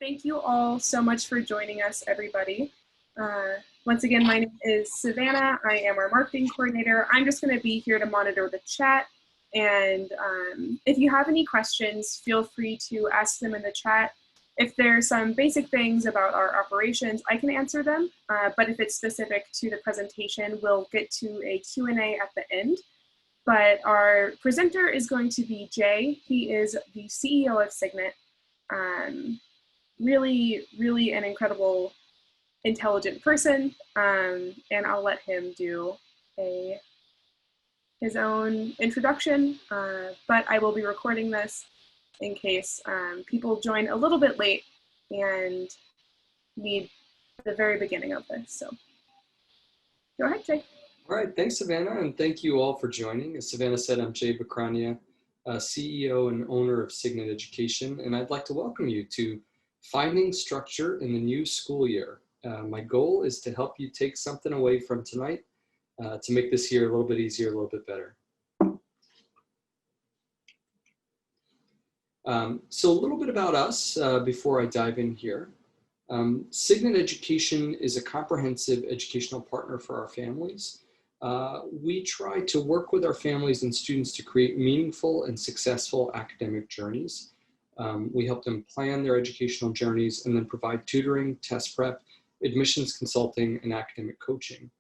Thank you all so much for joining us, everybody. Once again, my name is Savannah. I am our marketing coordinator. I'm just going to be here to monitor the chat. And if you have any questions, feel free to ask them in the chat. If there's some basic things about our operations, I can answer them. But if it's specific to the presentation, we'll get to a Q&A at the end. But our presenter is going to be Jay. He is the CEO of Signet. Really an incredible, intelligent person, and I'll let him do his own introduction, but I will be recording this in case people join a little bit late and need the very beginning of this. So go ahead, Jay. All right, thanks, Savannah, and thank you all for joining. As Savannah said, I'm Jay Bacrania, CEO and owner of Signet Education, and I'd like to welcome you to Finding Structure in the New School Year. My goal is to help you take something away from tonight to make this year a little bit easier, a little bit better. So a little bit about us before I dive in here. Signet Education is a comprehensive educational partner for our families. We try to work with our families and students to create meaningful and successful academic journeys. We help them plan their educational journeys and then provide tutoring, test prep, admissions consulting, and academic coaching.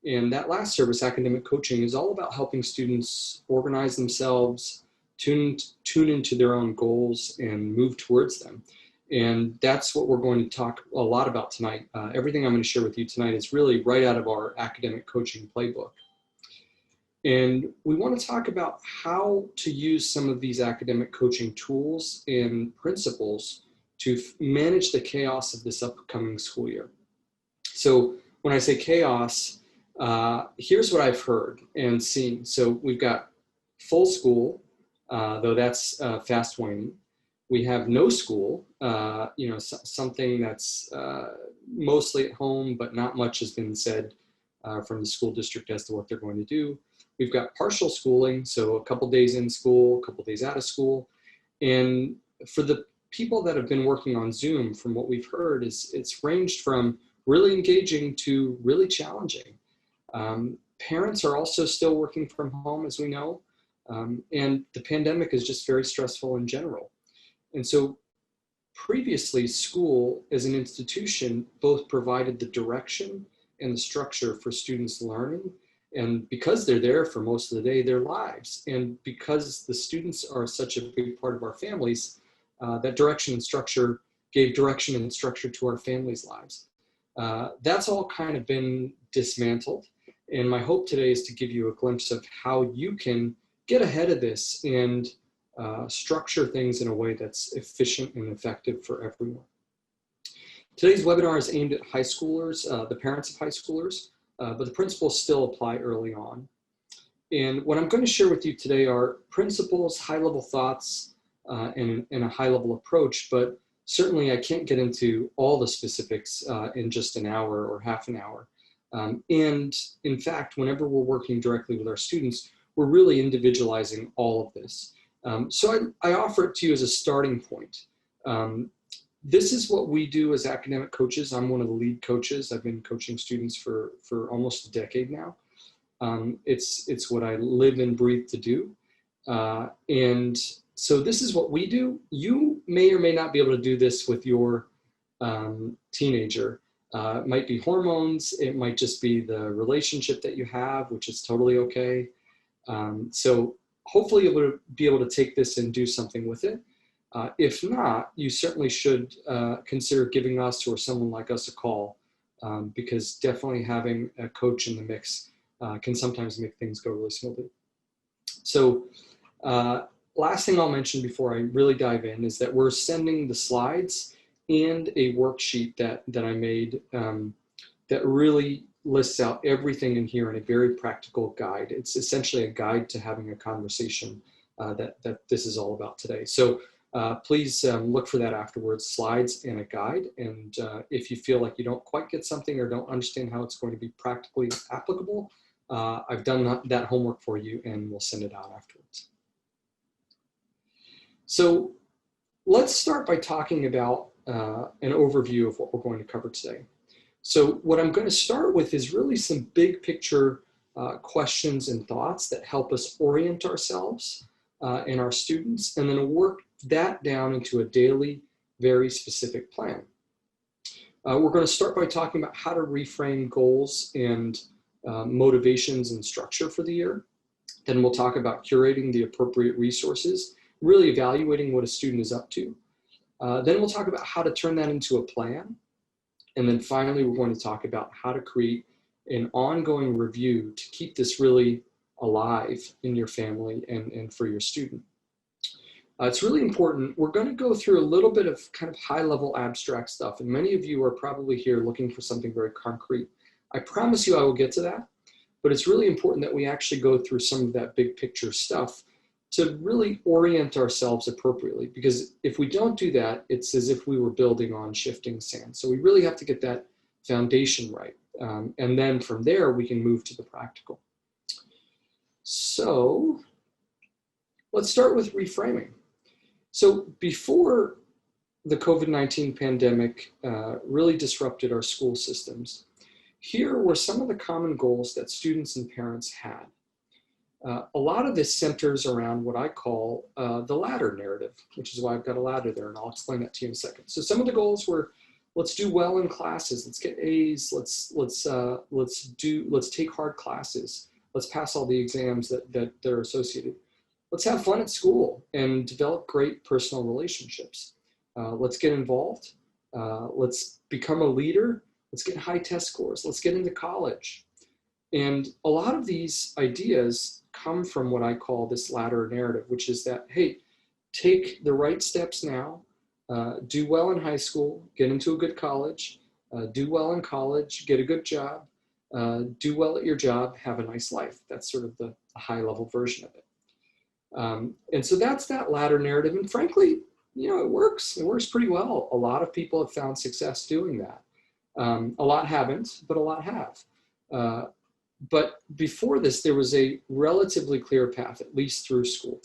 And that last service, academic coaching, is all about helping students organize themselves, tune into their own goals, and move towards them. And that's what we're going to talk a lot about tonight. Everything I'm going to share with you tonight is really right out of our academic coaching playbook. And we want to talk about how to use some of these academic coaching tools and principles to manage the chaos of this upcoming school year. So when I say chaos, here's what I've heard and seen. So we've got full school, though that's fast waning. We have no school, something that's mostly at home, but not much has been said from the school district as to what they're going to do. We've got partial schooling, so a couple days in school, a couple days out of school. And for the people that have been working on Zoom, from what we've heard, it's ranged from really engaging to really challenging. Parents are also still working from home, as we know, and the pandemic is just very stressful in general. And so previously, school as an institution both provided the direction and the structure for students' learning. And because they're there for most of the day, their lives. And because the students are such a big part of our families, that direction and structure gave direction and structure to our families' lives. That's all kind of been dismantled. And my hope today is to give you a glimpse of how you can get ahead of this and structure things in a way that's efficient and effective for everyone. Today's webinar is aimed at high schoolers, the parents of high schoolers, but the principles still apply early on. And what I'm going to share with you today are principles, high-level thoughts, and a high-level approach, but certainly I can't get into all the specifics in just an hour or half an hour. And in fact, whenever we're working directly with our students, we're really individualizing all of this. So I offer it to you as a starting point. This is what we do as academic coaches. I'm one of the lead coaches. I've been coaching students for almost a decade now. It's what I live and breathe to do. And so this is what we do. You may or may not be able to do this with your teenager. It might be hormones. It might just be the relationship that you have, which is totally okay. So hopefully you'll be able to take this and do something with it. If not, you certainly should consider giving us or someone like us a call, because definitely having a coach in the mix can sometimes make things go really smoothly. So last thing I'll mention before I really dive in is that we're sending the slides and a worksheet that I made that really lists out everything in here in a very practical guide. It's essentially a guide to having a conversation that this is all about today. So please look for that afterwards, slides and a guide. And if you feel like you don't quite get something or don't understand how it's going to be practically applicable, I've done that homework for you and we'll send it out afterwards. So let's start by talking about an overview of what we're going to cover today. So what I'm going to start with is really some big picture questions and thoughts that help us orient ourselves and our students, and then work that down into a daily, very specific plan. We're going to start by talking about how to reframe goals and motivations and structure for the year. Then we'll talk about curating the appropriate resources, really evaluating what a student is up to. Then we'll talk about how to turn that into a plan. And then finally, we're going to talk about how to create an ongoing review to keep this really alive in your family and for your student. It's really important. We're going to go through a little bit of kind of high-level abstract stuff, and many of you are probably here looking for something very concrete. I promise you I will get to that, but it's really important that we actually go through some of that big picture stuff to really orient ourselves appropriately, because if we don't do that, it's as if we were building on shifting sand. So we really have to get that foundation right. And then from there, we can move to the practical. So let's start with reframing. So before the COVID-19 pandemic really disrupted our school systems, here were some of the common goals that students and parents had. A lot of this centers around what I call the ladder narrative, which is why I've got a ladder there, and I'll explain that to you in a second. So some of the goals were, let's do well in classes, let's get A's, let's take hard classes, let's pass all the exams that are associated. Let's have fun at school and develop great personal relationships. Let's get involved. Let's become a leader. Let's get high test scores. Let's get into college. And a lot of these ideas come from what I call this ladder narrative, which is that, hey, take the right steps now, do well in high school, get into a good college, do well in college, get a good job, do well at your job, have a nice life. That's sort of the high level version of it. And so that's that ladder narrative. And frankly, you know, it works pretty well. A lot of people have found success doing that. A lot haven't, but a lot have. But before this, there was a relatively clear path, at least through school.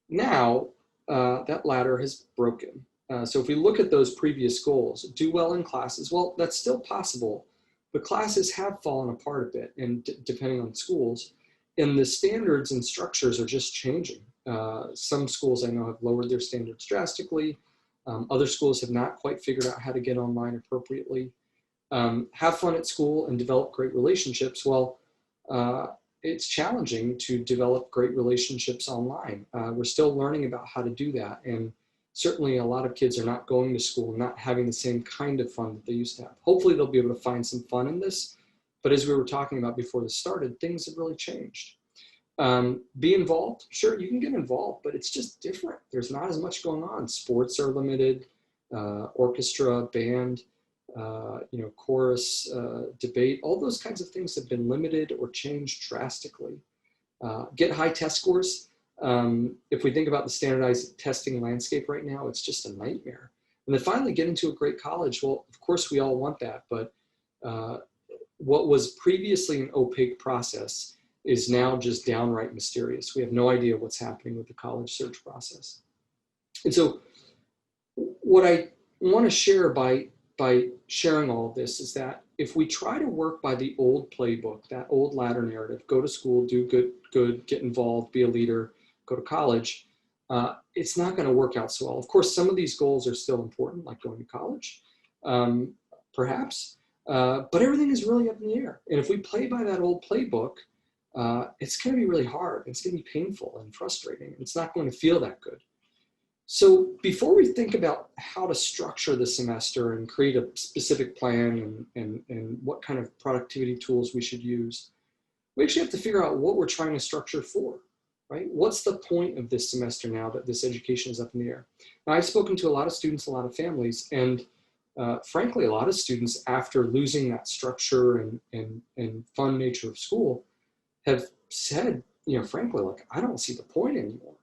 Now, that ladder has broken. So if we look at those previous goals, do well in classes, well, that's still possible, but classes have fallen apart a bit, and depending on schools, and the standards and structures are just changing. Some schools I know have lowered their standards drastically. Other schools have not quite figured out how to get online appropriately. Have fun at school and develop great relationships. Well, it's challenging to develop great relationships online. We're still learning about how to do that. And certainly a lot of kids are not going to school and not having the same kind of fun that they used to have. Hopefully they'll be able to find some fun in this. But as we were talking about before this started, things have really changed. Be involved. Sure, you can get involved, but it's just different. There's not as much going on. Sports are limited, orchestra, band, chorus, debate, all those kinds of things have been limited or changed drastically. Get high test scores. If we think about the standardized testing landscape right now, it's just a nightmare. And then finally get into a great college. Well, of course we all want that, but what was previously an opaque process is now just downright mysterious. We have no idea what's happening with the college search process. And so what I want to share by sharing all of this is that if we try to work by the old playbook, that old ladder narrative, go to school, do good, get involved, be a leader, go to college, it's not going to work out so well. Of course, some of these goals are still important, like going to college, perhaps, but everything is really up in the air. And if we play by that old playbook, it's going to be really hard. It's going to be painful and frustrating. It's not going to feel that good. So before we think about how to structure the semester and create a specific plan and what kind of productivity tools we should use, we actually have to figure out what we're trying to structure for, right? What's the point of this semester now that this education is up in the air? Now, I've spoken to a lot of students, a lot of families, and frankly, a lot of students, after losing that structure and fun nature of school, have said, frankly, like, I don't see the point anymore.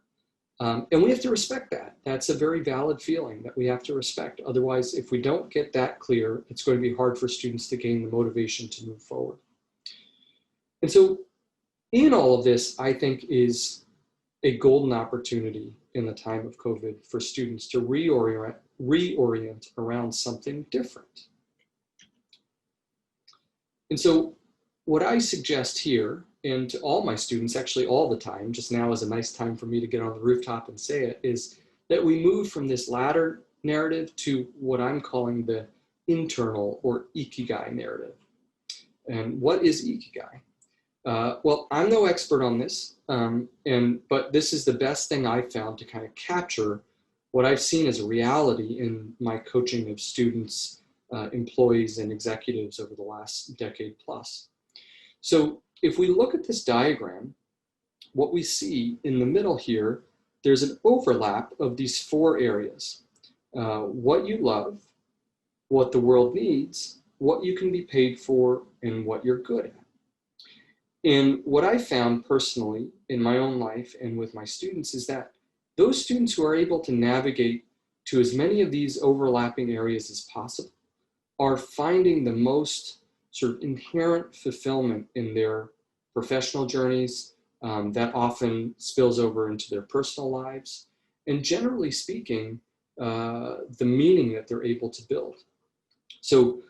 And we have to respect that. That's a very valid feeling that we have to respect. Otherwise, if we don't get that clear, it's going to be hard for students to gain the motivation to move forward. And so in all of this, I think, is a golden opportunity in the time of COVID for students to reorient around something different. And so what I suggest here, and to all my students, actually all the time, just now is a nice time for me to get on the rooftop and say it, is that we move from this latter narrative to what I'm calling the internal or Ikigai narrative. And what is Ikigai? Well, I'm no expert on this, but this is the best thing I've found to kind of capture what I've seen as a reality in my coaching of students, employees, and executives over the last decade plus. So if we look at this diagram, what we see in the middle here, there's an overlap of these four areas. What you love, what the world needs, what you can be paid for, and what you're good at. And what I found personally in my own life and with my students is that those students who are able to navigate to as many of these overlapping areas as possible are finding the most sort of inherent fulfillment in their professional journeys that often spills over into their personal lives. And generally speaking, the meaning that they're able to build. So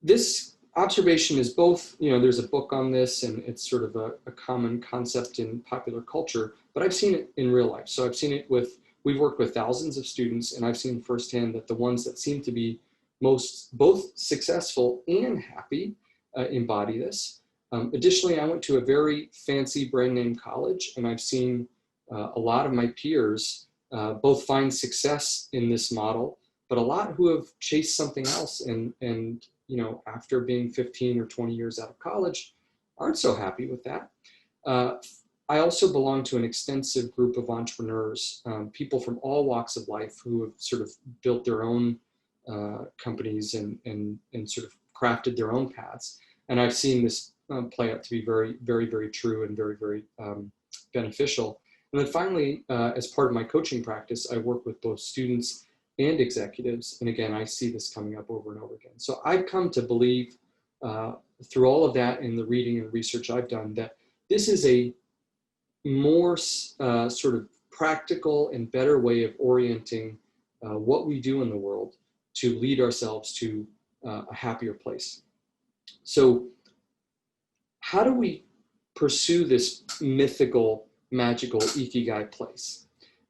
this observation is both, there's a book on this and it's sort of a common concept in popular culture, but I've seen it in real life. So I've seen it we've worked with thousands of students, and I've seen firsthand that the ones that seem to be both successful and happy embody this. Additionally, I went to a very fancy brand name college, and I've seen a lot of my peers both find success in this model, but a lot who have chased something else and after being 15 or 20 years out of college, aren't so happy with that. I also belong to an extensive group of entrepreneurs, people from all walks of life who have sort of built their own companies and sort of crafted their own paths. And I've seen this play out to be very, very, very true and very, very beneficial. And then finally, as part of my coaching practice, I work with both students and executives. And again, I see this coming up over and over again. So I've come to believe through all of that in the reading and research I've done that this is a more sort of practical and better way of orienting what we do in the world to lead ourselves to a happier place. So how do we pursue this mythical, magical Ikigai place?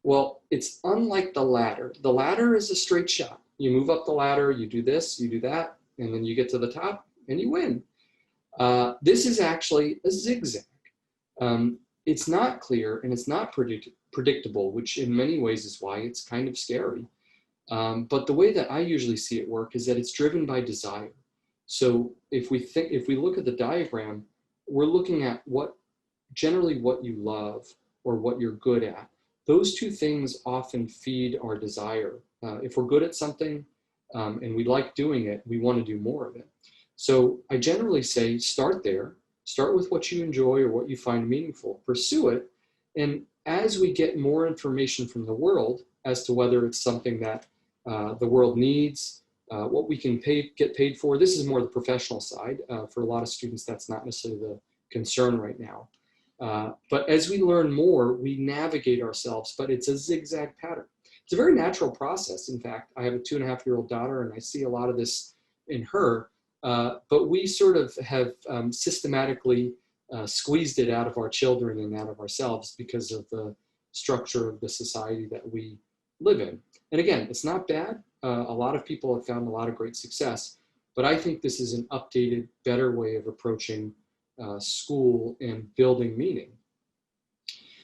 Well, it's unlike the ladder. The ladder is a straight shot. You move up the ladder, you do this, you do that, and then you get to the top and you win. This is actually a zigzag. It's not clear and it's not predictable, which in many ways is why it's kind of scary. But the way that I usually see it work is that it's driven by desire. So if we look at the diagram, we're looking at generally what you love or what you're good at. Those two things often feed our desire. If we're good at something and we like doing it, we want to do more of it. So I generally say start there. Start with what you enjoy or what you find meaningful. Pursue it. And as we get more information from the world as to whether it's something that the world needs, what we can get paid for, this is more the professional side. For a lot of students, that's not necessarily the concern right now. But as we learn more, we navigate ourselves, but it's a zigzag pattern. It's a very natural process. In fact, I have a 2.5-year-old daughter, and I see a lot of this in her. But we sort of have systematically squeezed it out of our children and out of ourselves because of the structure of the society that we live in. And again, it's not bad. A lot of people have found a lot of great success, but I think this is an updated, better way of approaching school and building meaning.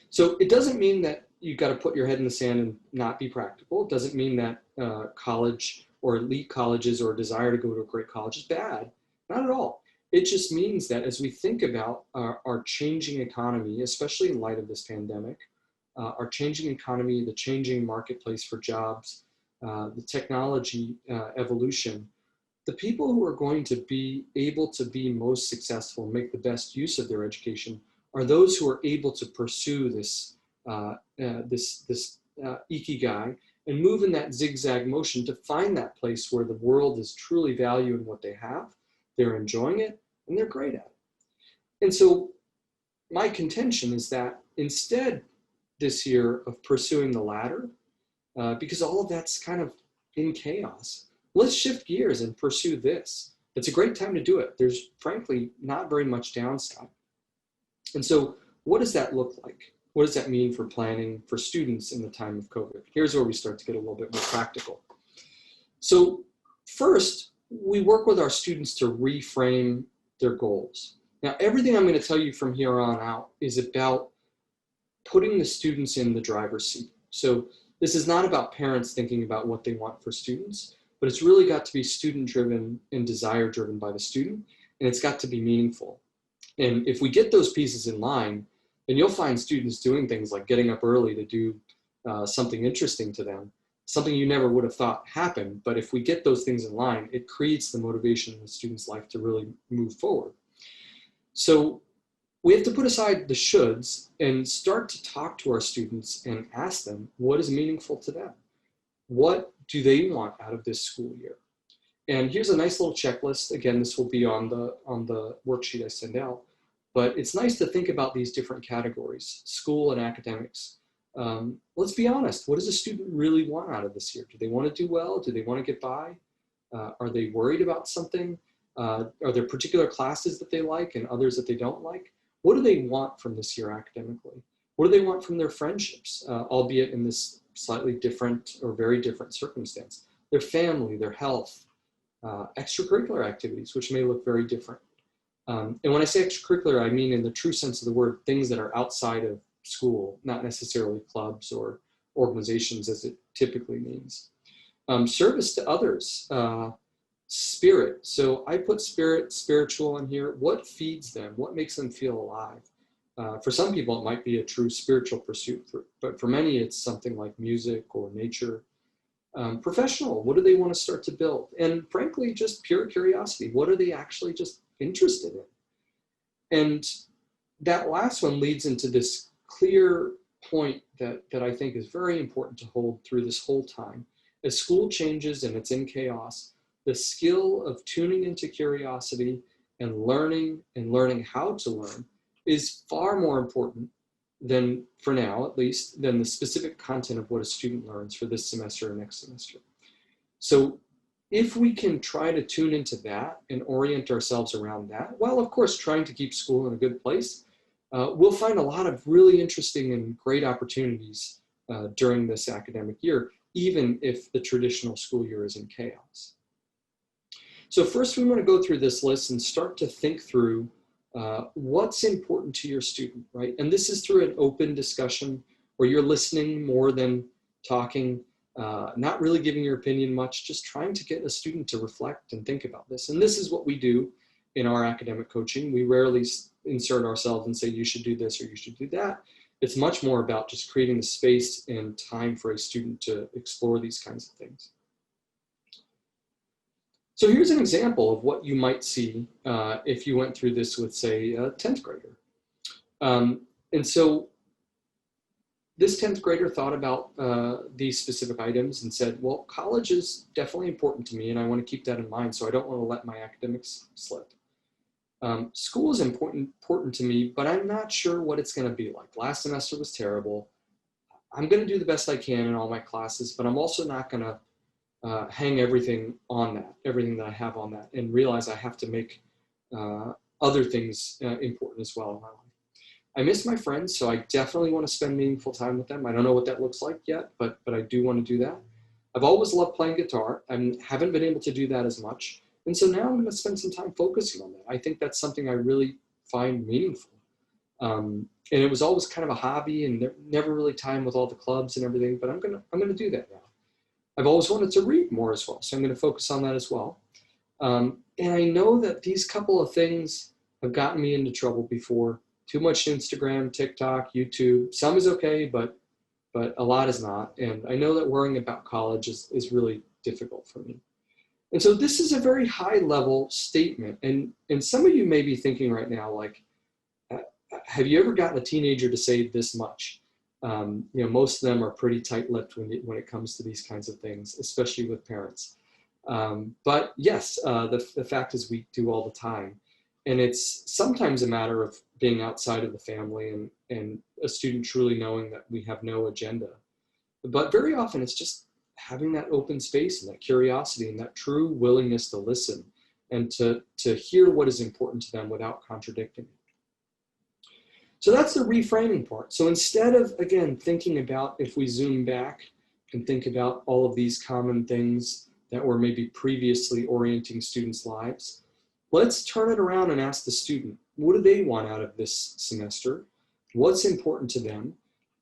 So it doesn't mean that you've got to put your head in the sand and not be practical. It doesn't mean that college or elite colleges or a desire to go to a great college is bad. Not at all. It just means that as we think about our changing economy, especially in light of this pandemic, our changing economy, the changing marketplace for jobs, the technology evolution, the people who are going to be able to be most successful and make the best use of their education are those who are able to pursue this Ikigai and move in that zigzag motion to find that place where the world is truly valuing what they have, they're enjoying it, and they're great at it. And so my contention is that instead this year of pursuing the latter, because all of that's kind of in chaos, let's shift gears and pursue this. It's a great time to do it. There's frankly not very much downside. And so what does that look like? What does that mean for planning for students in the time of COVID? Here's where we start to get a little bit more practical. So first, we work with our students to reframe their goals. Now, everything I'm going to tell you from here on out is about putting the students in the driver's seat. So this is not about parents thinking about what they want for students, but it's really got to be student-driven and desire-driven by the student, and it's got to be meaningful. And if we get those pieces in line, then you'll find students doing things like getting up early to do something interesting to them, something you never would have thought happened. But if we get those things in line, it creates the motivation in the student's life to really move forward. So we have to put aside the shoulds and start to talk to our students and ask them what is meaningful to them. What do they want out of this school year? And here's a nice little checklist. Again, this will be on the worksheet I send out. But it's nice to think about these different categories, school and academics. Let's be honest, what does a student really want out of this year? Do they want to do well? Do they want to get by? Are they worried about something? Are there particular classes that they like and others that they don't like? What do they want from this year academically? What do they want from their friendships, albeit in this slightly different or very different circumstance? Their family, their health, extracurricular activities, which may look very different. And when I say extracurricular, I mean in the true sense of the word, things that are outside of school, not necessarily clubs or organizations as it typically means. Service to others, spirit. So I put spirit, spiritual in here. What feeds them? What makes them feel alive? For some people, it might be a true spiritual pursuit, but for many, it's something like music or nature. Professional, what do they want to start to build? And frankly, just pure curiosity. What are they actually just interested in? And that last one leads into this clear point that I think is very important to hold through this whole time. As school changes and it's in chaos, the skill of tuning into curiosity and learning how to learn is far more important than, for now at least, than the specific content of what a student learns for this semester or next semester. So if we can try to tune into that and orient ourselves around that, while of course trying to keep school in a good place, we'll find a lot of really interesting and great opportunities during this academic year, even if the traditional school year is in chaos. So first we want to go through this list and start to think through what's important to your student, right? And this is through an open discussion where you're listening more than talking, not really giving your opinion much, just trying to get a student to reflect and think about this. And this is what we do in our academic coaching. We rarely insert ourselves and say, you should do this or you should do that. It's much more about just creating the space and time for a student to explore these kinds of things. So here's an example of what you might see if you went through this with, say, a 10th grader. And so this 10th grader thought about these specific items and said, well, college is definitely important to me and I want to keep that in mind, so I don't want to let my academics slip. School is important to me, but I'm not sure what it's going to be like. Last semester was terrible. I'm going to do the best I can in all my classes, but I'm also not going to hang everything on that, everything that I have on that, and realize I have to make other things important as well in my life. I miss my friends, so I definitely want to spend meaningful time with them. I don't know what that looks like yet, but I do want to do that. I've always loved playing guitar. I haven't been able to do that as much. And so now I'm going to spend some time focusing on that. I think that's something I really find meaningful. And it was always kind of a hobby and never really time with all the clubs and everything, but I'm going to do that now. I've always wanted to read more as well, so I'm going to focus on that as well. And I know that these couple of things have gotten me into trouble before. Too much Instagram, TikTok, YouTube. Some is okay, but a lot is not. And I know that worrying about college is really difficult for me. And so this is a very high level statement. And some of you may be thinking right now, like, have you ever gotten a teenager to say this much? Most of them are pretty tight-lipped when it comes to these kinds of things, especially with parents. But yes, the fact is we do all the time. And it's sometimes a matter of being outside of the family and a student truly knowing that we have no agenda. But very often it's just having that open space and that curiosity and that true willingness to listen and to hear what is important to them without contradicting it. So that's the reframing part. So instead of, again, thinking about, if we zoom back and think about all of these common things that were maybe previously orienting students' lives, let's turn it around and ask the student, what do they want out of this semester? What's important to them?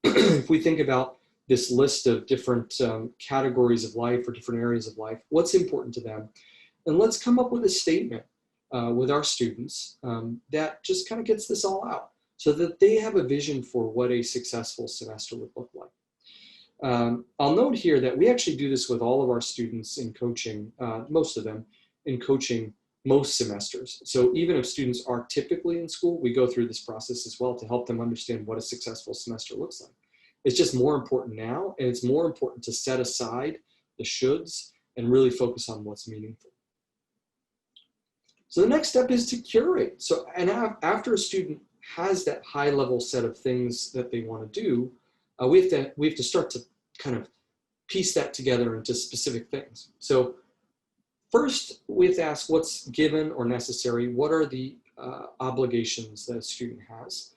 If we think about this list of different categories of life or different areas of life, what's important to them? And let's come up with a statement with our students that just kind of gets this all out so that they have a vision for what a successful semester would look like. I'll note here that we actually do this with all of our students in coaching, most of them in coaching most semesters. So even if students are typically in school, we go through this process as well to help them understand what a successful semester looks like. It's just more important now, and it's more important to set aside the shoulds and really focus on what's meaningful. So the next step is to curate. So, and after a student has that high level set of things that they want to do, we have to start to kind of piece that together into specific things. So first, we have to ask what's given or necessary. What are the obligations that a student has?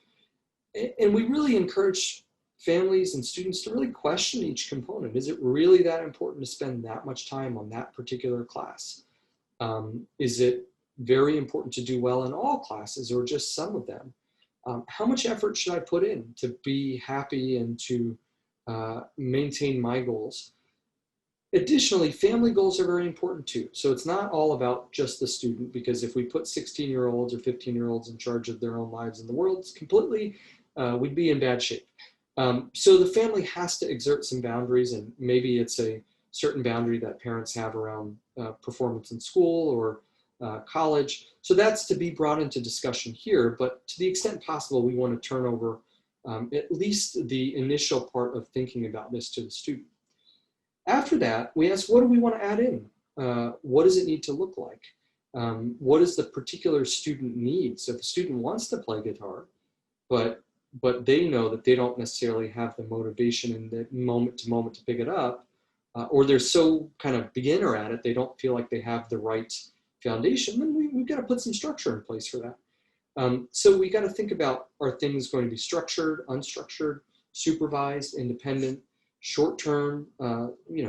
And we really encourage families and students to really question each component. Is it really that important to spend that much time on that particular class? Is it very important to do well in all classes or just some of them? How much effort should I put in to be happy and to maintain my goals? Additionally, family goals are very important too. So it's not all about just the student, because if we put 16-year-olds or 15-year-olds in charge of their own lives in the world completely, we'd be in bad shape. So the family has to exert some boundaries, and maybe it's a certain boundary that parents have around performance in school or college. So that's to be brought into discussion here, but to the extent possible, we want to turn over at least the initial part of thinking about this to the student. After that, we ask, what do we want to add in? What does it need to look like? What does the particular student need? So if a student wants to play guitar, but they know that they don't necessarily have the motivation in the moment to pick it up, or they're so kind of beginner at it, they don't feel like they have the right foundation, then we've got to put some structure in place for that. So we got to think about, are things going to be structured, unstructured, supervised, independent, short-term,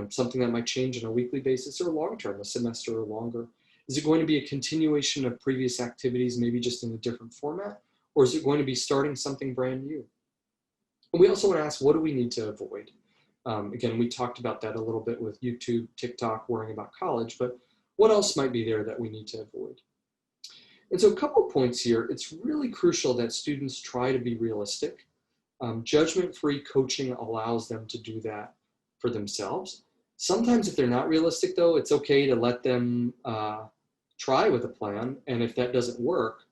something that might change on a weekly basis, or long-term, a semester or longer? Is it going to be a continuation of previous activities, maybe just in a different format? Or is it going to be starting something brand new? And we also want to ask, what do we need to avoid? Again, we talked about that a little bit with YouTube, TikTok, worrying about college, but what else might be there that we need to avoid? And so a couple of points here. It's really crucial that students try to be realistic. Judgment-free coaching allows them to do that for themselves. Sometimes if they're not realistic though, it's okay to let them try with a plan. And if that doesn't work,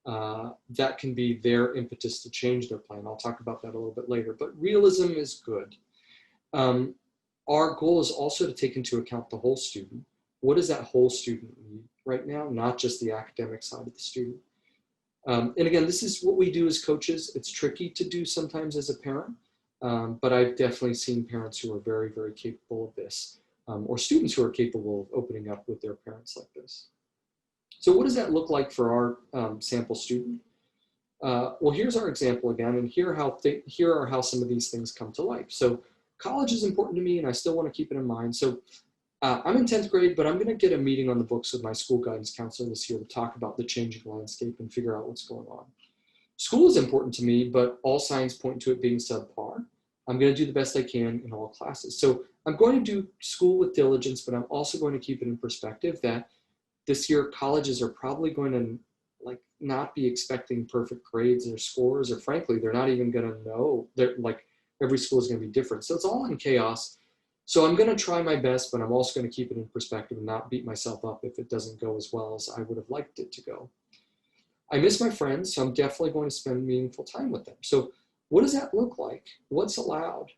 that can be their impetus to change their plan. I'll talk about that a little bit later, but realism is good. Our goal is also to take into account the whole student. What does that whole student need right now? Not just the academic side of the student. And again, this is what we do as coaches. It's tricky to do sometimes as a parent, but I've definitely seen parents who are very, very capable of this, or students who are capable of opening up with their parents like this. So what does that look like for our sample student? Well, here's our example again, and here are how some of these things come to life. So college is important to me, and I still want to keep it in mind. So I'm in 10th grade, but I'm going to get a meeting on the books with my school guidance counselor this year to talk about the changing landscape and figure out what's going on. School is important to me, but all signs point to it being subpar. I'm going to do the best I can in all classes. So I'm going to do school with diligence, but I'm also going to keep it in perspective that this year colleges are probably going to not be expecting perfect grades or scores, or frankly, they're not even going to know. They're every school is going to be different. So it's all in chaos. So I'm going to try my best, but I'm also going to keep it in perspective and not beat myself up if it doesn't go as well as I would have liked it to go. I miss my friends, so I'm definitely going to spend meaningful time with them. So what does that look like? What's allowed?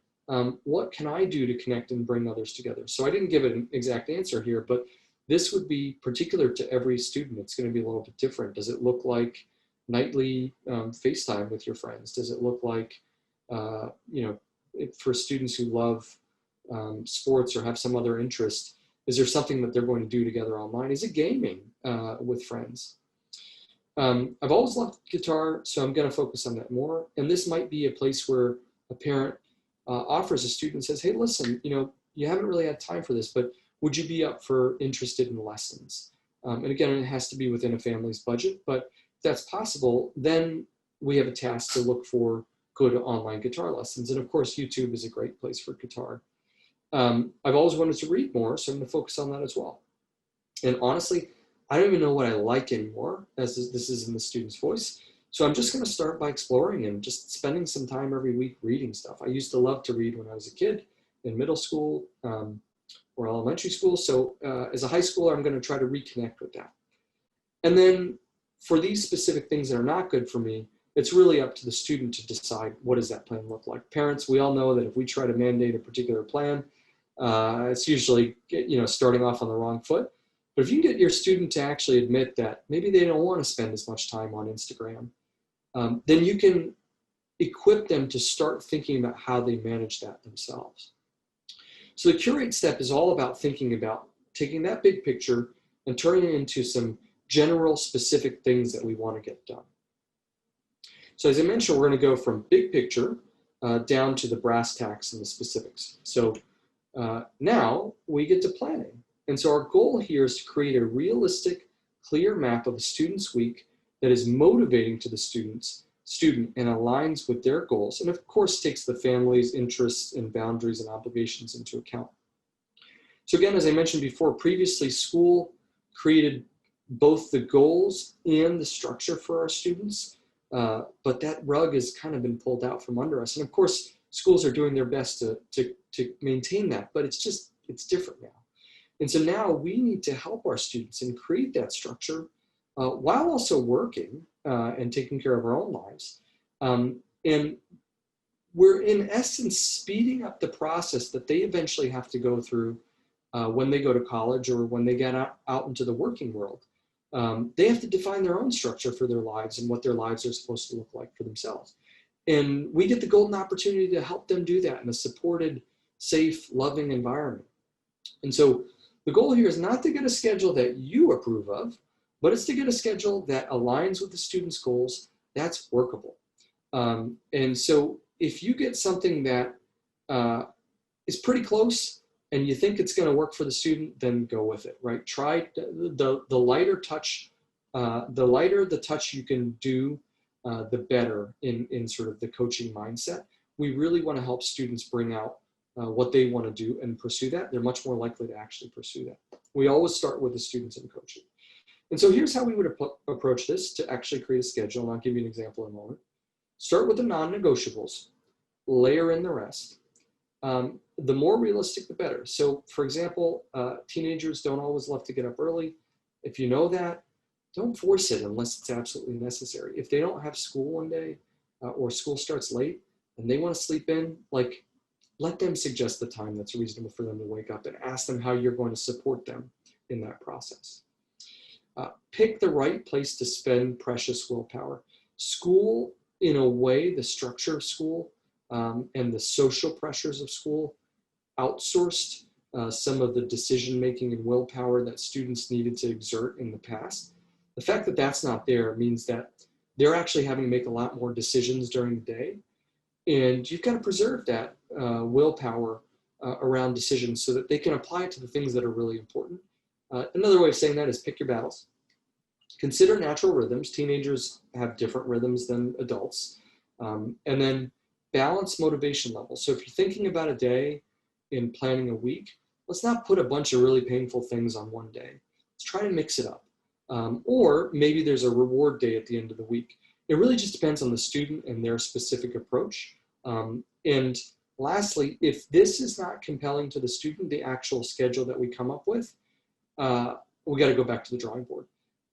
What can I do to connect and bring others together? So I didn't give an exact answer here, but this would be particular to every student. It's going to be a little bit different. Does it look like nightly FaceTime with your friends? Does it look like, for students who love sports or have some other interest, is there something that they're going to do together online? Is it gaming with friends? I've always loved guitar, so I'm going to focus on that more. And this might be a place where a parent offers a student, says, hey, listen, you haven't really had time for this, but would you be up for interested in lessons? And again, it has to be within a family's budget, but if that's possible, then we have a task to look for good online guitar lessons. And of course, YouTube is a great place for guitar. I've always wanted to read more, so I'm going to focus on that as well. And honestly, I don't even know what I like anymore, as this is in the student's voice. So I'm just going to start by exploring and just spending some time every week reading stuff. I used to love to read when I was a kid in middle school or elementary school. So as a high schooler, I'm going to try to reconnect with that. And then for these specific things that are not good for me, it's really up to the student to decide, what does that plan look like? Parents, we all know that if we try to mandate a particular plan, it's usually starting off on the wrong foot. But if you can get your student to actually admit that maybe they don't want to spend as much time on Instagram, then you can equip them to start thinking about how they manage that themselves. So the curate step is all about thinking about taking that big picture and turning it into some general specific things that we want to get done. So as I mentioned, we're going to go from big picture down to the brass tacks and the specifics. So now we get to planning. And so our goal here is to create a realistic, clear map of a student's week that is motivating to the student and aligns with their goals. And of course, takes the family's interests and boundaries and obligations into account. So again, as I mentioned before, previously school created both the goals and the structure for our students, but that rug has kind of been pulled out from under us. And of course, schools are doing their best to maintain that, but it's different now. And so now we need to help our students and create that structure while also working and taking care of our own lives. And we're in essence speeding up the process that they eventually have to go through when they go to college or when they get out into the working world. They have to define their own structure for their lives and what their lives are supposed to look like for themselves. And we get the golden opportunity to help them do that in a supported, safe, loving environment. And so the goal here is not to get a schedule that you approve of, but it's to get a schedule that aligns with the student's goals that's workable. And so if you get something that is pretty close and you think it's going to work for the student, then go with it, right? Try the lighter touch, the lighter the touch you can do, the better in sort of the coaching mindset. We really want to help students bring out what they want to do and pursue that. They're much more likely to actually pursue that. We always start with the students and coaching. And so here's how we would approach this to actually create a schedule. And I'll give you an example in a moment. Start with the non-negotiables, layer in the rest. The more realistic, the better. So for example, teenagers don't always love to get up early. If you know that, don't force it unless it's absolutely necessary. If they don't have school one day or school starts late and they want to sleep in, let them suggest the time that's reasonable for them to wake up and ask them how you're going to support them in that process. Pick the right place to spend precious willpower. School, in a way, the structure of school and the social pressures of school outsourced some of the decision-making and willpower that students needed to exert in the past. The fact that that's not there means that they're actually having to make a lot more decisions during the day. And you've got to preserve that willpower around decisions so that they can apply it to the things that are really important. Another way of saying that is pick your battles. Consider natural rhythms. Teenagers have different rhythms than adults. And then balance motivation levels. So if you're thinking about a day in planning a week, let's not put a bunch of really painful things on one day. Let's try to mix it up. Or maybe there's a reward day at the end of the week. It really just depends on the student and their specific approach. And lastly, if this is not compelling to the student, the actual schedule that we come up with, we got to go back to the drawing board.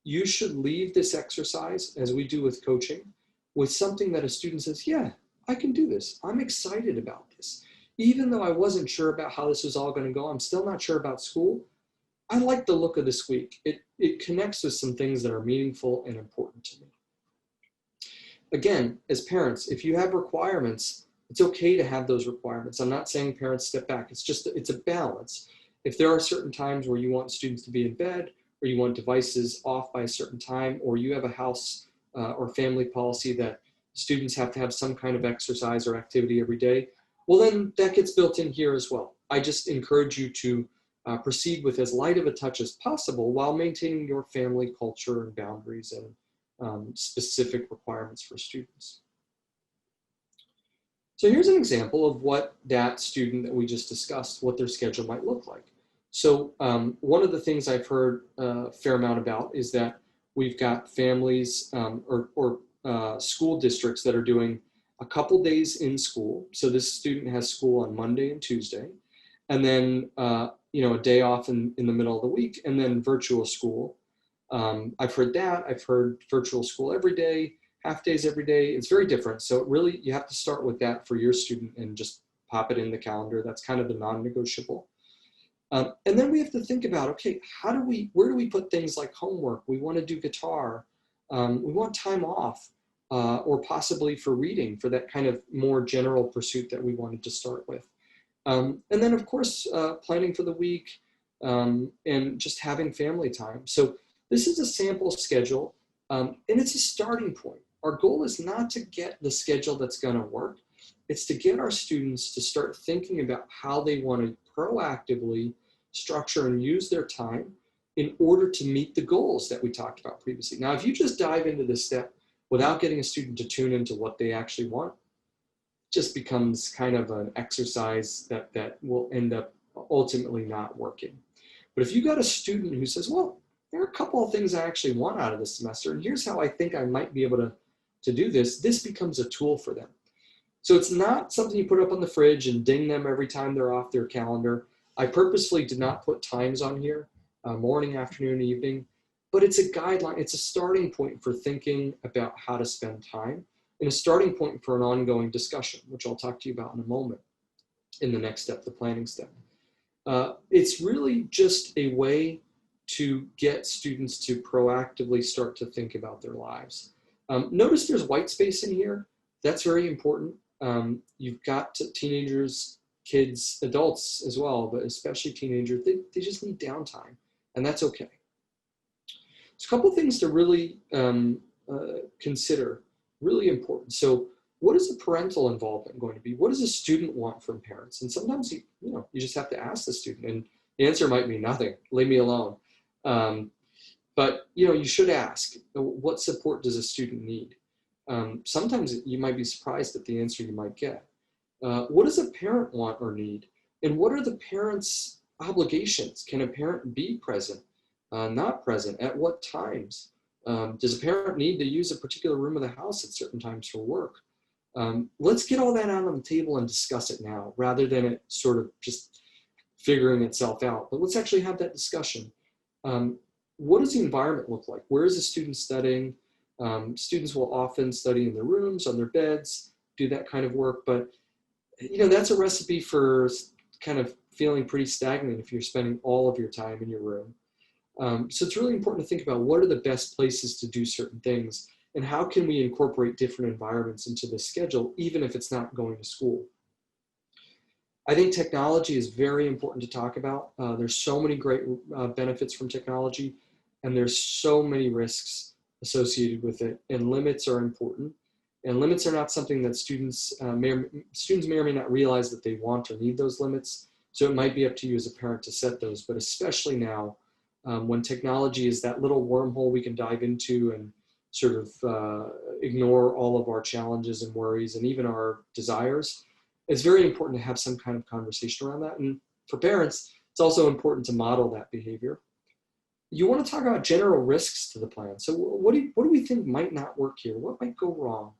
You should leave this exercise, as we do with coaching, with something that a student says, yeah, I can do this. I'm excited about this. Even though I wasn't sure about how this was all going to go, I'm still not sure about school. I like the look of this week. It connects with some things that are meaningful and important to me. again, as parents, if you have requirements, it's okay to have those requirements. I'm not saying parents step back. It's a balance. If there are certain times where you want students to be in bed, or you want devices off by a certain time, or you have a house or family policy that students have to have some kind of exercise or activity every day, well, then that gets built in here as well. I just encourage you to proceed with as light of a touch as possible while maintaining your family culture and boundaries and specific requirements for students. So here's an example of what that student that we just discussed, what their schedule might look like. So one of the things I've heard a fair amount about is that we've got families or school districts that are doing a couple days in school. So this student has school on Monday and Tuesday, and then a day off in the middle of the week, and then virtual school. I've heard that. I've heard virtual school every day, half days every day. It's very different. So really, you have to start with that for your student and just pop it in the calendar. That's kind of the non-negotiable. And then we have to think about, okay, where do we put things like homework? We want to do guitar. We want time off, or possibly for reading, for that kind of more general pursuit that we wanted to start with. And then, of course, planning for the week and just having family time. So this is a sample schedule, and it's a starting point. Our goal is not to get the schedule that's going to work. It's to get our students to start thinking about how they want to proactively structure and use their time in order to meet the goals that we talked about previously. Now, if you just dive into this step without getting a student to tune into what they actually want, just becomes kind of an exercise that will end up ultimately not working. But if you got a student who says, well, there are a couple of things I actually want out of this semester, and here's how I think I might be able to do this, this becomes a tool for them. So it's not something you put up on the fridge and ding them every time they're off their calendar. I purposefully did not put times on here, morning, afternoon, evening, but it's a guideline. It's a starting point for thinking about how to spend time, and a starting point for an ongoing discussion, which I'll talk to you about in a moment in the next step, the planning step. It's really just a way to get students to proactively start to think about their lives. Notice there's white space in here. That's very important. You've got teenagers, kids, adults as well, but especially teenagers, they just need downtime, and that's okay. So a couple things to really consider, really important. So what is the parental involvement going to be? What does a student want from parents? And sometimes you just have to ask the student, and the answer might be nothing, leave me alone. But you should ask, what support does a student need? Sometimes you might be surprised at the answer you might get. What does a parent want or need? And what are the parent's obligations? Can a parent be present, not present? At what times? Does a parent need to use a particular room of the house at certain times for work? Let's get all that out on the table and discuss it now, rather than it sort of just figuring itself out. But let's actually have that discussion. What does the environment look like? Where is the student studying? Students will often study in their rooms, on their beds, do that kind of work. But that's a recipe for kind of feeling pretty stagnant if you're spending all of your time in your room. So it's really important to think about what are the best places to do certain things, and how can we incorporate different environments into the schedule, even if it's not going to school. I think technology is very important to talk about. There's so many great benefits from technology, and there's so many risks associated with it, and limits are important. And limits are not something that students may or may not realize that they want or need those limits. So it might be up to you as a parent to set those, but especially now, when technology is that little wormhole we can dive into and sort of ignore all of our challenges and worries and even our desires, it's very important to have some kind of conversation around that. And for parents, it's also important to model that behavior. You want to talk about general risks to the plan. So what do we think might not work here? What might go wrong?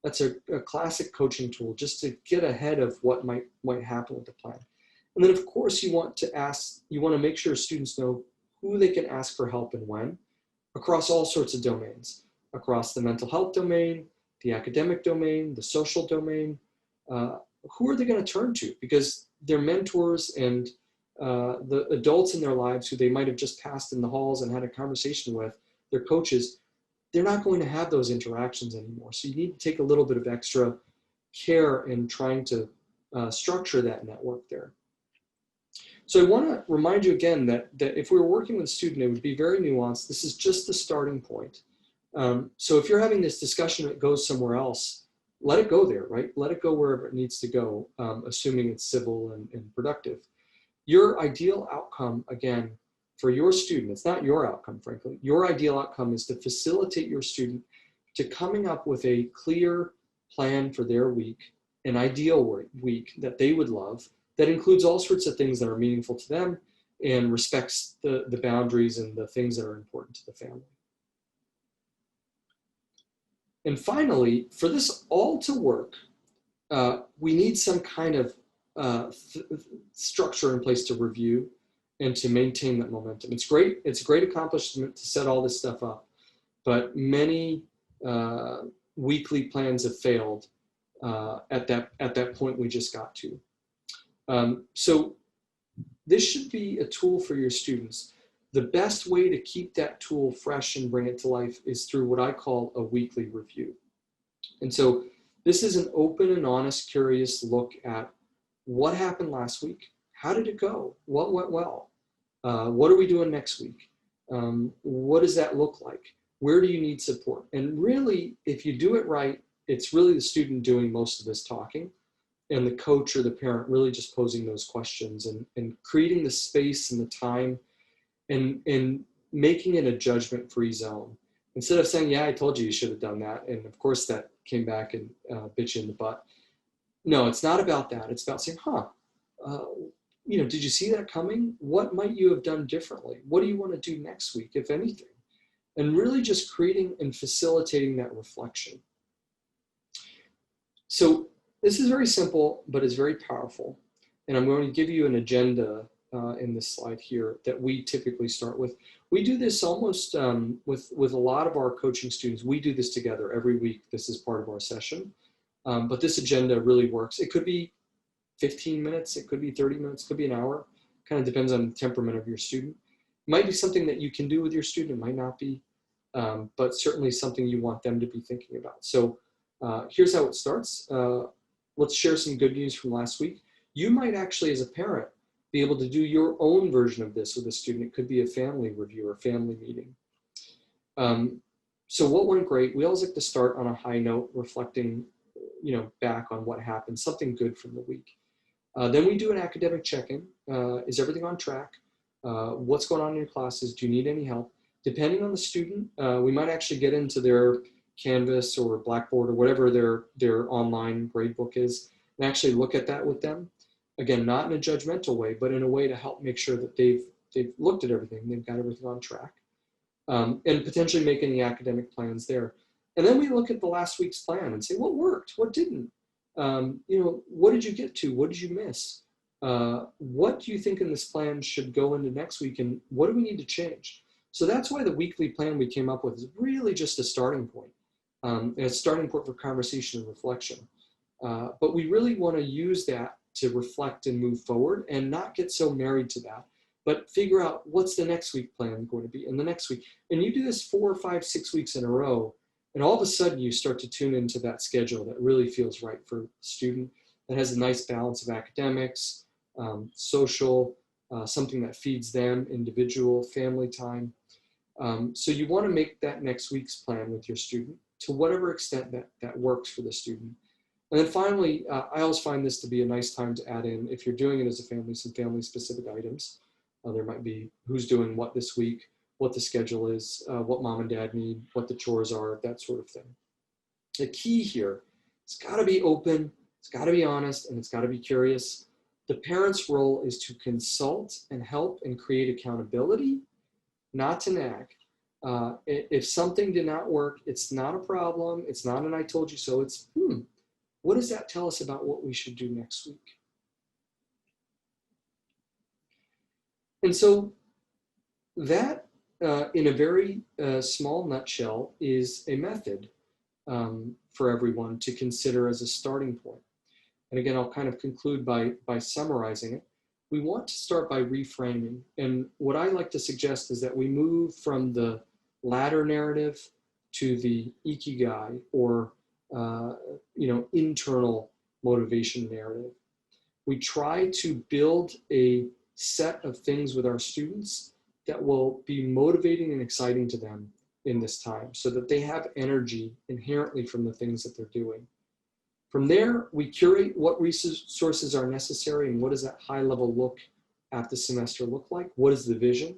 That's a classic coaching tool, just to get ahead of what might happen with the plan. And then, of course, you want to make sure students know who they can ask for help and when, across all sorts of domains, across the mental health domain, the academic domain, the social domain. Who are they going to turn to? Because their mentors and the adults in their lives who they might have just passed in the halls and had a conversation with, their coaches, they're not going to have those interactions anymore. So you need to take a little bit of extra care in trying to structure that network there. So I want to remind you again that if we were working with a student, it would be very nuanced. This is just the starting point. So if you're having this discussion that goes somewhere else, let it go there, right? Let it go wherever it needs to go, assuming it's civil and productive. Your ideal outcome, again, for your student, it's not your outcome, frankly. Your ideal outcome is to facilitate your student to coming up with a clear plan for their week, an ideal week that they would love, that includes all sorts of things that are meaningful to them and respects the boundaries and the things that are important to the family. And finally, for this all to work, we need some kind of structure in place to review and to maintain that momentum. It's great. It's a great accomplishment to set all this stuff up, but many weekly plans have failed at that point we just got to. So this should be a tool for your students. The best way to keep that tool fresh and bring it to life is through what I call a weekly review. And so this is an open and honest, curious look at what happened last week. How did it go? What went well? What are we doing next week? What does that look like? Where do you need support? And really, if you do it right, it's really the student doing most of this talking and the coach or the parent really just posing those questions and creating the space and the time and making it a judgment-free zone. Instead of saying, yeah, I told you you should have done that. And of course that came back and bit you in the butt. No, it's not about that. It's about saying, did you see that coming? What might you have done differently? What do you want to do next week, if anything? And really just creating and facilitating that reflection. So this is very simple, but it's very powerful. And I'm going to give you an agenda in this slide here that we typically start with. We do this almost with a lot of our coaching students. We do this together every week. This is part of our session. But this agenda really works. It could be 15 minutes, it could be 30 minutes, it could be an hour. Kind of depends on the temperament of your student. It might be something that you can do with your student, it might not be, but certainly something you want them to be thinking about. So here's how it starts. Let's share some good news from last week. You might actually, as a parent, be able to do your own version of this with a student. It could be a family review or family meeting. So what went great? We always like to start on a high note, reflecting back on what happened, something good from the week. Then we do an academic check-in. Is everything on track? What's going on in your classes? Do you need any help? Depending on the student, we might actually get into their Canvas or Blackboard or whatever their online gradebook is and actually look at that with them. Again, not in a judgmental way, but in a way to help make sure that they've looked at everything, they've got everything on track, and potentially make any academic plans there. And then we look at the last week's plan and say, what worked? What didn't? What did you get to? What did you miss? What do you think in this plan should go into next week? And what do we need to change? So that's why the weekly plan we came up with is really just a starting point. And a starting point for conversation and reflection. But we really want to use that to reflect and move forward and not get so married to that, but figure out what's the next week plan going to be and the next week. And you do this 4, 5, 6 weeks in a row, and all of a sudden you start to tune into that schedule that really feels right for the student, that has a nice balance of academics, social, something that feeds them, individual, family time. So you want to make that next week's plan with your student to whatever extent that works for the student. And then finally, I always find this to be a nice time to add in, if you're doing it as a family, some family specific items. There might be who's doing what this week, what the schedule is, what mom and dad need, what the chores are, that sort of thing. The key here, it's got to be open, it's got to be honest, and it's got to be curious. The parent's role is to consult and help and create accountability, not to nag. If something did not work, it's not a problem. It's not an I told you so. It's, what does that tell us about what we should do next week? And so that, in a very small nutshell, is a method for everyone to consider as a starting point. And again, I'll kind of conclude by summarizing it. We want to start by reframing. And what I like to suggest is that we move from the ladder narrative to the Ikigai or internal motivation narrative. We try to build a set of things with our students that will be motivating and exciting to them in this time so that they have energy inherently from the things that they're doing. From there, we curate what resources are necessary and what does that high level look at the semester look like? What is the vision?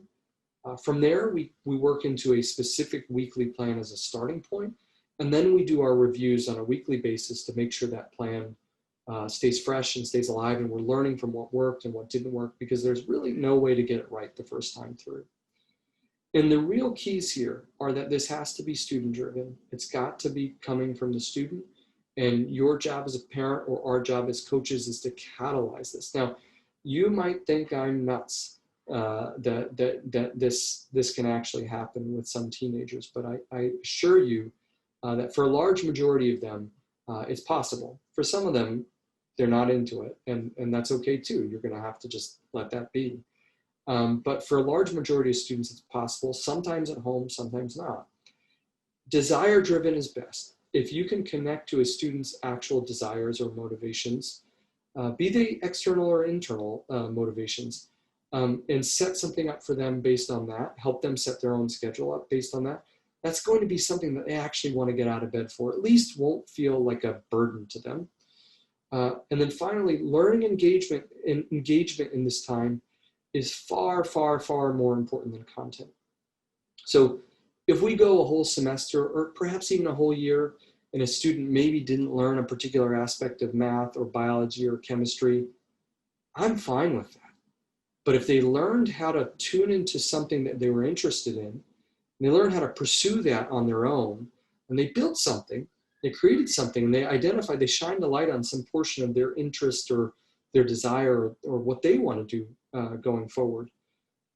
From there, we work into a specific weekly plan as a starting point, and then we do our reviews on a weekly basis to make sure that plan stays fresh and stays alive, and we're learning from what worked and what didn't work, because there's really no way to get it right the first time through. And the real keys here are that this has to be student driven. It's got to be coming from the student, and your job as a parent or our job as coaches is to catalyze this. Now, you might think I'm nuts that this can actually happen with some teenagers, but I assure you that for a large majority of them, it's possible. For some of them, they're not into it, and that's okay too. You're going to have to just let that be. But for a large majority of students, it's possible, sometimes at home, sometimes not. Desire-driven is best. If you can connect to a student's actual desires or motivations, be they external or internal motivations, and set something up for them based on that, help them set their own schedule up based on that, that's going to be something that they actually want to get out of bed for, at least won't feel like a burden to them. And then finally, learning engagement in this time is far, far, far more important than content. So if we go a whole semester or perhaps even a whole year and a student maybe didn't learn a particular aspect of math or biology or chemistry, I'm fine with that. But if they learned how to tune into something that they were interested in, and they learned how to pursue that on their own, and they built something, they created something, and they identified, they shined a light on some portion of their interest or their desire or what they want to do going forward,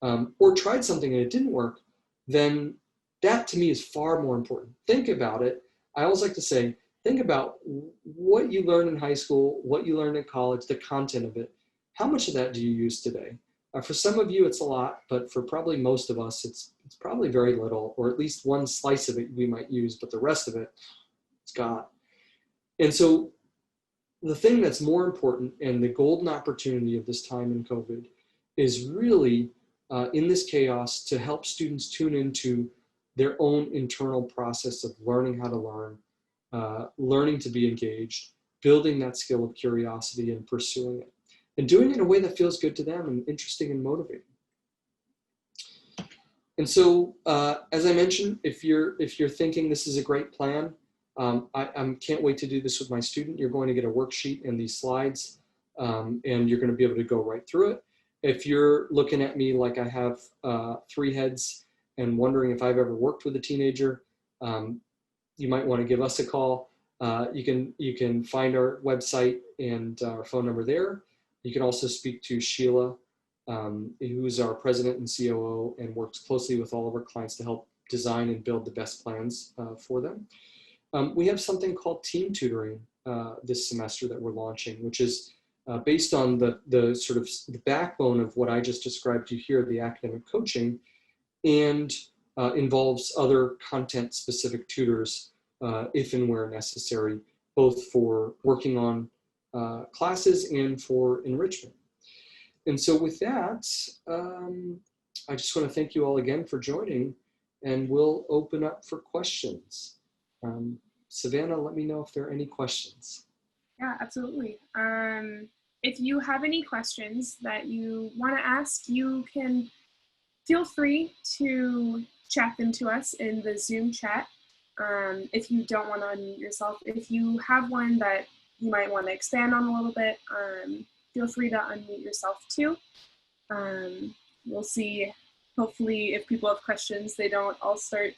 or tried something and it didn't work, then that to me is far more important. Think about it. I always like to say, think about what you learned in high school, what you learned in college, the content of it. How much of that do you use today? For some of you, it's a lot, but for probably most of us, it's probably very little, or at least one slice of it we might use, but the rest of it, it's gone. And so the thing that's more important, and the golden opportunity of this time in COVID, is really in this chaos to help students tune into their own internal process of learning how to learn, learning to be engaged, building that skill of curiosity and pursuing it, and doing it in a way that feels good to them and interesting and motivating. And so, as I mentioned, if you're thinking this is a great plan, I can't wait to do this with my student. You're going to get a worksheet and these slides, and you're going to be able to go right through it. If you're looking at me like I have 3 heads and wondering if I've ever worked with a teenager, you might want to give us a call. You can find our website and our phone number there. You can also speak to Sheila, who's our president and COO and works closely with all of our clients to help design and build the best plans for them. We have something called team tutoring this semester that we're launching, which is based on the sort of the backbone of what I just described to you here, the academic coaching, and involves other content-specific tutors if and where necessary, both for working on classes and for enrichment. And so with that, I just want to thank you all again for joining, and we'll open up for questions. Savannah, let me know if there are any questions. Yeah, absolutely. If you have any questions that you want to ask, you can feel free to chat them to us in the Zoom chat. If you don't want to unmute yourself, if you have one that you might want to expand on a little bit, feel free to unmute yourself too. We'll see, hopefully, if people have questions, they don't all start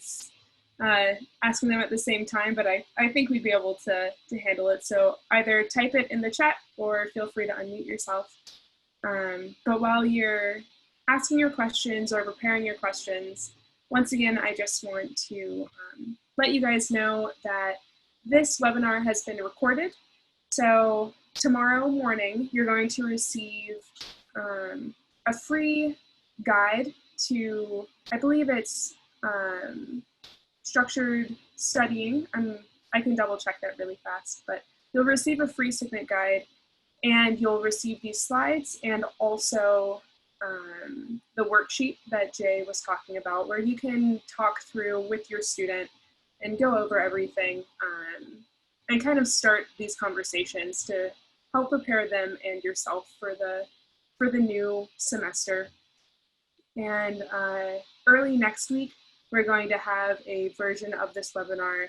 asking them at the same time, but I think we'd be able to handle it. So either type it in the chat or feel free to unmute yourself. But while you're asking your questions or preparing your questions, once again, I just want to let you guys know that this webinar has been recorded. So tomorrow morning, you're going to receive a free guide to, I believe it's structured studying, I can double check that really fast, but you'll receive a free Signet guide, and you'll receive these slides and also the worksheet that Jay was talking about, where you can talk through with your student and go over everything and kind of start these conversations to help prepare them and yourself for the new semester. And early next week, we're going to have a version of this webinar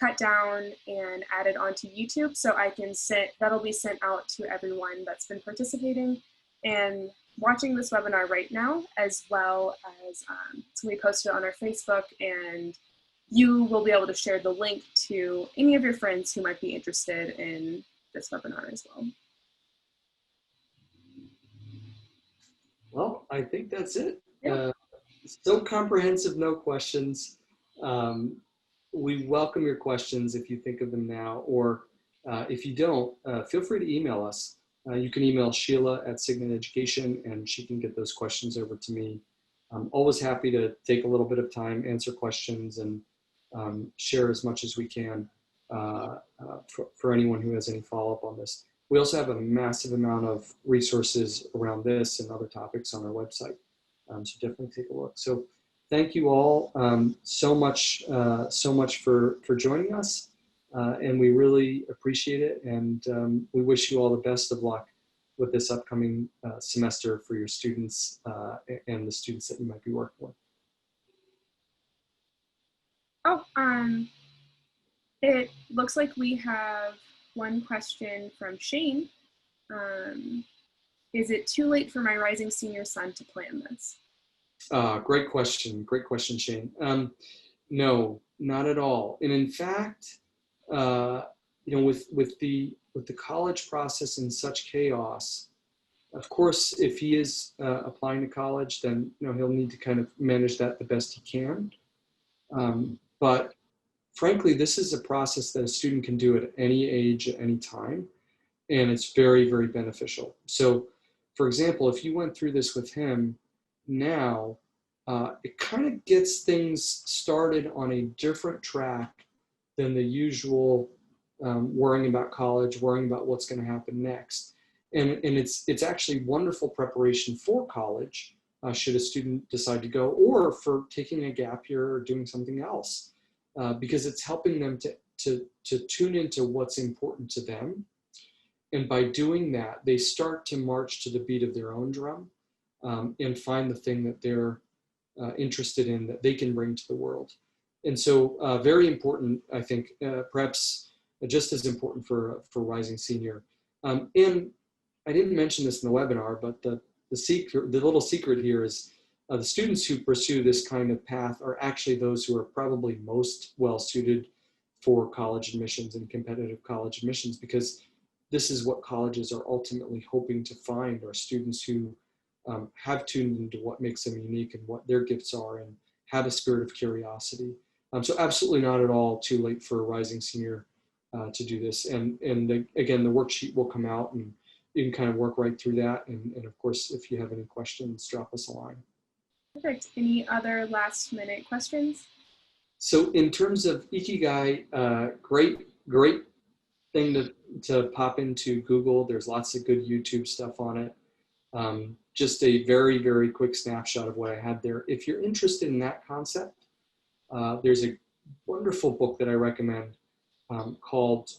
cut down and added onto YouTube, so that'll be sent out to everyone that's been participating and watching this webinar right now, as well as it's going to be posted on our Facebook, and you will be able to share the link to any of your friends who might be interested in this webinar as well. Well, I think that's it. Yeah. So comprehensive, no questions. We welcome your questions if you think of them now, or if you don't, feel free to email us. You can email Sheila at Signet Education, and she can get those questions over to me. I'm always happy to take a little bit of time, answer questions, and share as much as we can for anyone who has any follow-up on this. We also have a massive amount of resources around this and other topics on our website. So definitely take a look. So thank you all so much for joining us. And we really appreciate it. And we wish you all the best of luck with this upcoming semester for your students and the students that you might be working with. Oh, it looks like we have one question from Shane. Is it too late for my rising senior son to plan this? Great question, Shane. No, not at all. And in fact, you know, with the college process in such chaos, of course, if he is applying to college, then you know he'll need to kind of manage that the best he can. But frankly, this is a process that a student can do at any age, at any time, and it's very, very beneficial. So, for example, if you went through this with him now, it kind of gets things started on a different track than the usual worrying about college, worrying about what's going to happen next. And it's actually wonderful preparation for college, should a student decide to go, or for taking a gap year or doing something else, because it's helping them to tune into what's important to them. And by doing that, they start to march to the beat of their own drum and find the thing that they're interested in that they can bring to the world. And so very important, I think, perhaps just as important for rising senior. And I didn't mention this in the webinar, but the little secret here is the students who pursue this kind of path are actually those who are probably most well suited for college admissions and competitive college admissions, because this is what colleges are ultimately hoping to find, are students who have tuned into what makes them unique and what their gifts are and have a spirit of curiosity. So absolutely not at all too late for a rising senior to do this. And again, the worksheet will come out and you can kind of work right through that. And of course, if you have any questions, drop us a line. Perfect. Any other last minute questions? So in terms of Ikigai, great thing to pop into Google. There's lots of good YouTube stuff on it. Just a very, very quick snapshot of what I had there. If you're interested in that concept, there's a wonderful book that I recommend called,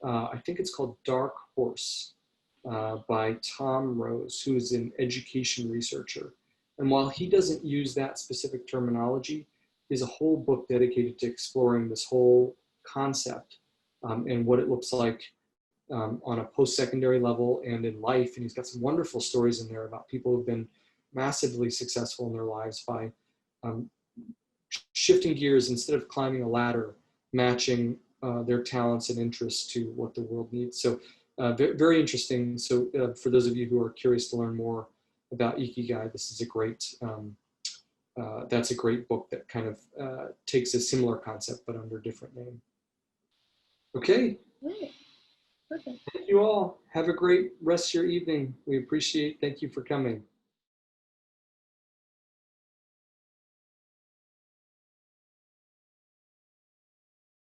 I think it's called Dark Horse by Tom Rose, who is an education researcher. And while he doesn't use that specific terminology, there's a whole book dedicated to exploring this whole concept and what it looks like on a post-secondary level and in life. And he's got some wonderful stories in there about people who've been massively successful in their lives by shifting gears instead of climbing a ladder, matching their talents and interests to what the world needs. So very interesting. So for those of you who are curious to learn more about Ikigai, this is a great, that's a great book that kind of takes a similar concept, but under a different name. Okay. Right. Perfect. Thank you all. Have a great rest of your evening. We appreciate, thank you for coming.